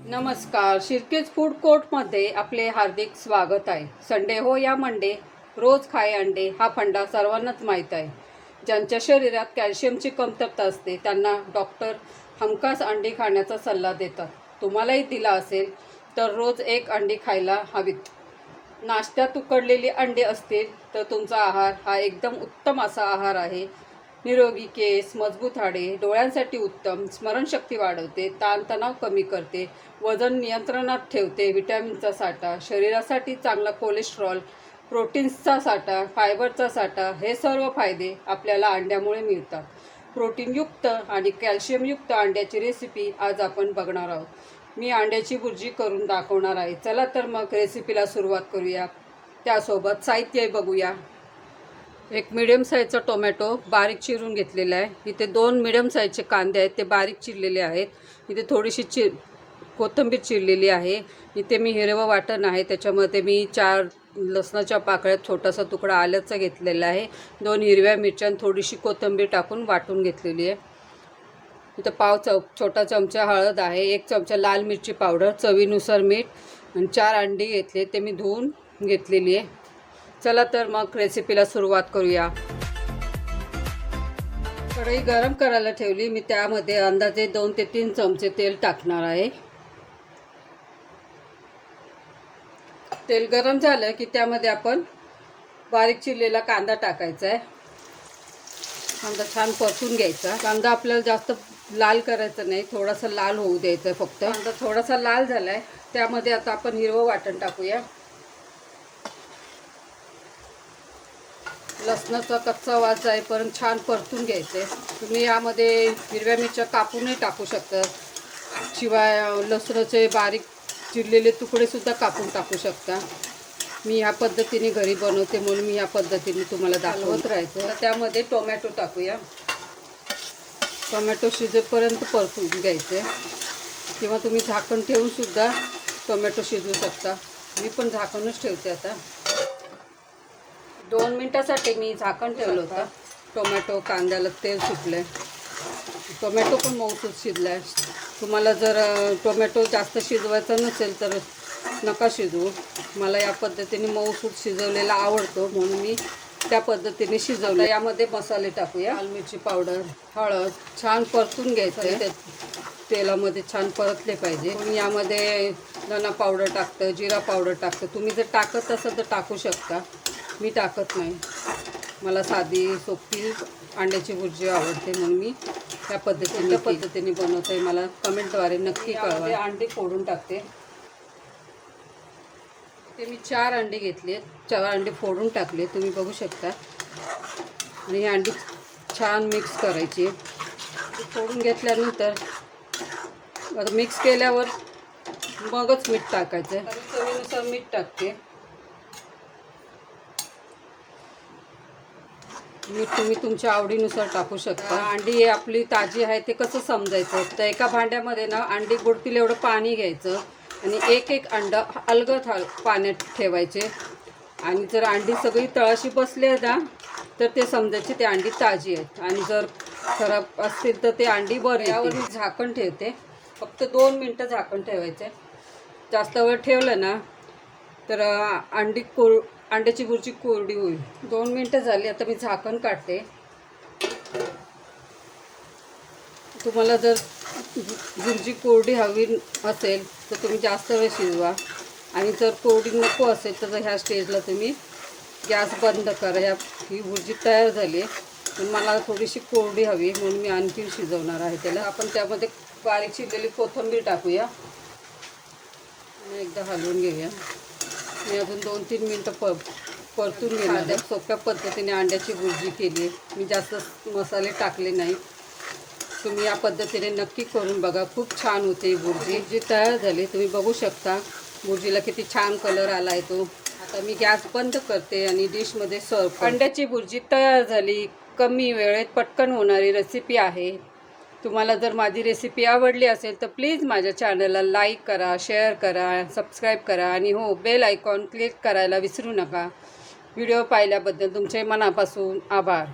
नमस्कार, शिर्केज फूड कोर्टमध्ये आपले हार्दिक स्वागत आहे. संडे हो या मंडे, रोज खाय अंडे हा फंडा सर्वांनाच माहीत आहे. ज्यांच्या शरीरात कॅल्शियमची कमतरता असते त्यांना डॉक्टर हमखास अंडी खाण्याचा सल्ला देतात. तुम्हालाही दिला असेल तर रोज एक अंडी खायला हवीत. नाश्त्यात उकडलेली अंडी असतील तर तुमचा आहार हा एकदम उत्तम असा आहार आहे. निरोगी केस, मजबूत हाडे, डोळ्यांसाठी उत्तम, स्मरणशक्ती वाढवते, ताणतणाव कमी करते, वजन नियंत्रणात ठेवते, विटॅमिनचा साठा, शरीरासाठी चांगला कोलेस्ट्रॉल, प्रोटीन्सचा साठा, फायबरचा साठा, हे सर्व फायदे आपल्याला अंड्यामुळे मिळतात. प्रोटीनयुक्त आणि कॅल्शियमयुक्त अंड्याची रेसिपी आज आपण बघणार आहोत. मी अंड्याची भुर्जी करून दाखवणार आहे. चला तर मग रेसिपीला सुरुवात करूया. त्यासोबत साहित्य बघूया. एक मिडियम साईजचा टोमॅटो बारीक चिरून घेतलेला आहे. इथे 2 मिडियम साईजचे कांदे आहेत, ते बारीक चिरलेले आहेत. इथे थोडीशी कोथिंबीर चिरलेली आहे. इथे मी हिरवं वाटण आहे, त्याच्यामध्ये मी 4 लसणाच्या पाकळ्या, छोटासा तुकडा आल्याचा घेतलेला आहे, 2 हिरव्या मिरच्या आणि थोडीशी कोथिंबीर टाकून वाटून घेतलेली आहे. इथं छोटा चमचा हळद आहे, 1 चमचा लाल मिरची पावडर, चवीनुसार मीठ आणि 4 अंडी घेतले, ते मी धुवून घेतलेली आहे. चला तर मग रेसिपीला सुरुवात करूया. कढई गरम करायला ठेवली. मी त्यामध्ये अंदाजे 2 ते 3 चमचे तेल टाकणार आहे. तेल गरम झालं की त्यामध्ये आपण बारीक चिरलेला कांदा टाकायचा आहे. कांदा छान परतून घ्यायचा. कांदा आपल्याला जास्त लाल करायचा नाही, थोडासा लाल होऊ द्यायचा फक्त. कांदा थोडासा लाल झाला आहे, त्यामध्ये आता आपण हिरवं वाटण टाकूया. लसणाचा कच्चा वास जाईपर्यंत छान परतून घ्यायचे. तुम्ही यामध्ये हिरव्या मिरच्या कापूनही टाकू शकता, शिवाय लसणाचे बारीक चिरलेले तुकडेसुद्धा कापून टाकू शकता. मी ह्या पद्धतीने घरी बनवते म्हणून मी ह्या पद्धतीने तुम्हाला दाखवत राहायचं. तर त्यामध्ये टोमॅटो टाकूया. टोमॅटो शिजेपर्यंत परतून घ्यायचे, किंवा तुम्ही झाकण ठेवूनसुद्धा टोमॅटो शिजवू शकता. मी पण झाकणच ठेवते. आता 2 मिनटासाठी मी झाकण ठेवलं होतं. टोमॅटो कांद्याला तेल सुटलं, टोमॅटो पण मऊसूत शिजला आहे. तुम्हाला जर टोमॅटो जास्त शिजवायचा नसेल तर नका शिजवू. मला या पद्धतीने मऊसूत शिजवलेला आवडतो म्हणून मी त्या पद्धतीने शिजवलं. यामध्ये मसाले टाकूया. लाल मिरची पावडर, हळद छान परतून घ्यायचं. ते तेलामध्ये छान परतले पाहिजे. पण यामध्ये धना पावडर टाकतं, जिरा पावडर टाकतं. तुम्ही जर टाकत असाल तर टाकू शकता. मी टाकत नाही. मला साधी सोपी अंड्याची भुर्जी आवडते म्हणून मी त्या पद्धतीने बनवते. मला कमेंटद्वारे नक्की कळवा. अंडी फोडून टाकते. ते मी 4 अंडी घेतले, 4 अंडी फोडून टाकले, तुम्ही बघू शकता. आणि ही अंडी छान मिक्स करायची. फोडून घेतल्यानंतर आता मिक्स केल्यावर मगच मीठ टाकायचं. चवीनुसार मीठ टाकते. मीठ तुम्ही तुमच्या आवडीनुसार टाकू शकता. अंडी आपली ताजी आहे ते कसं समजायचं, तर एका भांड्यामध्ये ना अंडी बुडतील एवढं पाणी घ्यायचं आणि एक अंडं अलगद पाण्यात ठेवायचे. आणि जर अंडी सगळी तळाशी बसले ना तर ते समजायचे ते अंडी ताजी आहेत, आणि जर खराब असतील तर ते अंडी बरी. यावर मी झाकण ठेवते. फक्त 2 मिनटं झाकण ठेवायचे. जास्त वेळ ठेवलं ना तर अंड्याची भुर्जी कोरडी होईल. 2 मिनटं झाली. आता मी झाकण काढते. तुम्हाला जर भुर्जी कोरडी हवी असेल तर तुम्ही जास्त वेळ शिजवा, आणि जर कोरडी नको असेल तर ह्या स्टेजला तुम्ही गॅस बंद करा. ही भुर्जी तयार झाली, पण मला थोडीशी कोरडी हवी म्हणून मी आणखी शिजवणार आहे त्याला. आपण त्यामध्ये बारीक चिरलेली कोथिंबीर टाकूया आणि एकदा हलवून घेऊया. मी अजून 2-3 मिनटं परतून घेणार. सोप्या पद्धतीने अंड्याची भुर्जी केली आहे. मी जास्त मसाले टाकले नाही. तुम्ही या पद्धतीने नक्की करून बघा, खूप छान होते ही भुर्जी. जी तयार झाली तुम्ही बघू शकता. भुर्जीला किती छान कलर आला आहे तो. आता मी गॅस बंद करते आणि डिशमध्ये सर्व. अंड्याची भुर्जी तयार झाली. कमी वेळेत पटकन होणारी रेसिपी आहे. तुम्हाला जर माझी रेसिपी आवडली असेल तर प्लीज माझ्या चॅनलला लाईक करा, शेअर करा, सबस्क्राईब करा, आणि हो, बेल आयकॉन क्लिक करायला विसरू नका. व्हिडिओ पाहिल्याबद्दल तुमचे मनापासून आभार.